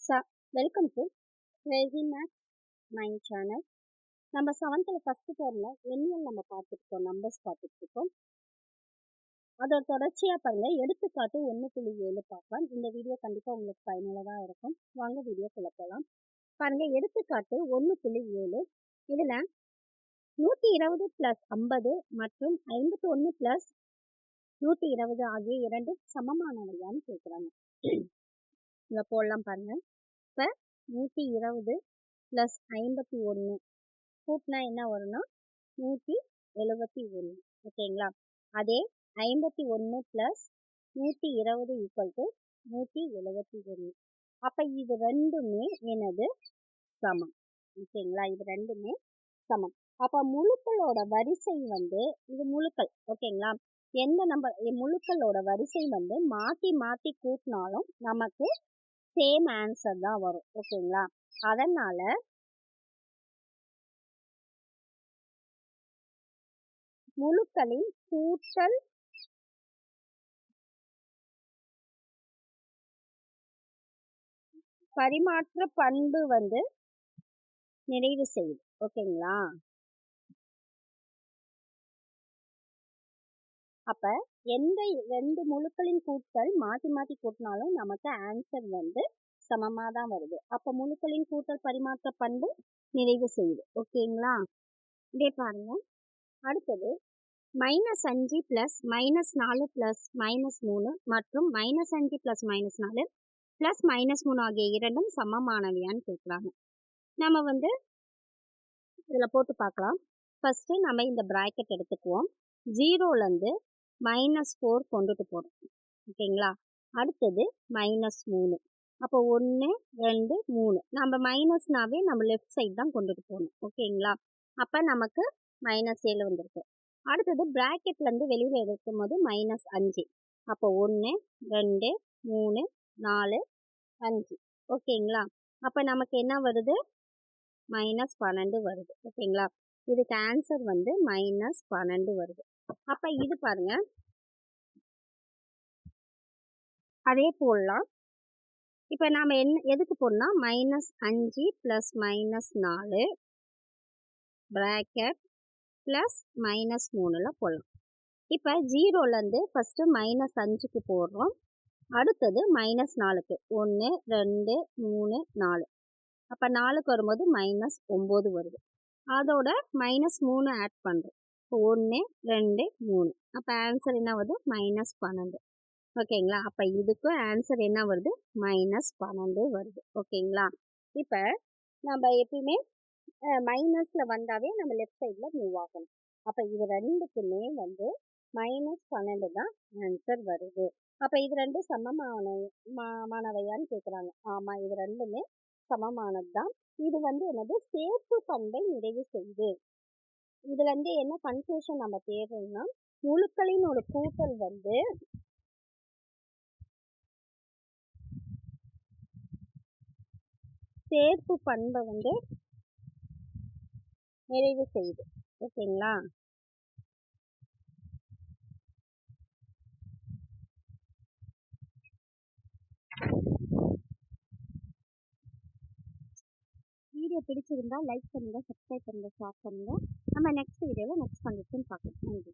So, welcome to Crazy Maths Mind Channel. நம்ம 7th first டேர்ம்ல எண்ணியல் நம்ம பார்த்துருக்கோம், நம்பர்ஸ் பார்த்துருக்கோம். அதோட தொடர்ச்சியாக பாருங்க, எடுத்துக்காட்டு 1.7 பார்க்கலாம். இந்த வீடியோ கண்டிப்பாக உங்களுக்கு பயனுள்ளதாக இருக்கும். வாங்க வீடியோக்குள்ள போகலாம். பாருங்க, எடுத்துக்காட்டு 1.7. இதில் 120 + 50 மற்றும் 51 + 120 ஆகிய இரண்டு சமமானவையான்னு கேட்குறாங்க. இதை போடலாம் பாருங்க. இப்போ 120 + 51 கூட்டினா என்ன வரும்னா 171. ஓகேங்களா? அதே 51 + 120 = 171. அப்போ இது ரெண்டுமே என்னது சமம். ஓகேங்களா? இது ரெண்டுமே சமம். அப்போ முழுக்களோட வரிசை இது முழுக்கள். ஓகேங்களா? எந்த நம்பர் முழுக்களோட வரிசை மாற்றி மாற்றி கூட்டினாலும் நமக்கு சேம் ஆன்சர் தான் வரும். ஓகேங்களா? அதனால முழுக்களின் கூட்டல் பரிமாற்ற பண்பு நிறைவு செய்யுது. ஓகேங்களா? அப்ப எந்த ரெண்டு முழுக்களின் கூட்டல் மாற்றி மாற்றி கூட்டினாலும் நமக்கு ஆன்சர் சமமாக தான் வருது. அப்போ முழுக்களின் கூட்டல் பரிமாற்ற பண்பு நிறைவு செய்யுது. ஓகேங்களா? இதே பாருங்க. அடுத்தது -5 + -4 + -3 மற்றும் -5 + -4 + -3 ஆகிய இரண்டும் சமமானவையான்னு கேட்குறாங்க. நம்ம இதில் போட்டு பார்க்கலாம். ஃபஸ்ட்டு நம்ம இந்த ப்ராக்கெட் எடுத்துக்குவோம். 0லேருந்து -4 கொண்டுட்டு போகிறோம். ஓகேங்களா? அடுத்தது -3. அப்போ 1 2 3 நம்ம மைனஸ்னாவே நம்ம லெஃப்ட் சைடு தான் கொண்டுட்டு போகணும். ஓகேங்களா? அப்போ நமக்கு -7 வந்திருக்கு. அடுத்தது ப்ராக்கெட்லேருந்து வெளியில் எடுக்கும் போது -5. அப்போ 1 2 3 4 5. ஓகேங்களா? அப்போ நமக்கு என்ன வருது? -12 வருது. ஓகேங்களா? இதுக்கு ஆன்சர் -12 வருது. அப்போ இது பாருங்க, அதே போடலாம். இப்போ நாம் எதுக்கு போடலாம்? -5 + -4 ப்ராக்கெட் ப்ளஸ் -3ல் போடலாம். இப்போ 0லேருந்து ஃபஸ்ட்டு -5க்கு போடுறோம். அடுத்தது -4க்கு 1 2 3 4. அப்போ 4க்கு வரும்போது -9 வருது. அதோட -3 ஆட் பண்ணுறோம். இப்போ 1 2 3. அப்போ ஆன்சர் என்ன வருது? -12. ஓகேங்களா? அப்போ இதுக்கும் ஆன்சர் என்ன வருது? -12 வருது. ஓகேங்களா? இப்போ நம்ம எப்பயுமே மைனஸில் வந்தாவே நம்ம லெஃப்ட் சைடில் மூவ் ஆகணும். அப்போ இது ரெண்டுக்குமே -12 தான் ஆன்சர் வருது. அப்போ இது ரெண்டும் சமமானவையான்னு கேட்குறாங்க. ஆமாம், இது ரெண்டுமே சமமானது தான். இது என்னது? சேர்ப்பு பண்பை நிறைவு செய்யுது. இதுல என்ன கன்ஃபியூஷன் நம்ம தேடுறோம்னா, முழுக்களின் ஒரு கூட்டல் சேர்ப்பு பண்பை நிறைவு செய்யுது. ஓகேங்களா? வீடியோ பிடிச்சிருந்தா லைக் பண்ணுங்க, சப்ஸ்கிரைப் பண்ணுங்க, ஷேர் பண்ணுங்க. நம்ம நெக்ஸ்ட் வீடியோவில் நெக்ஸ்ட் கண்டிஷன் பார்க்கலாம். நன்றி.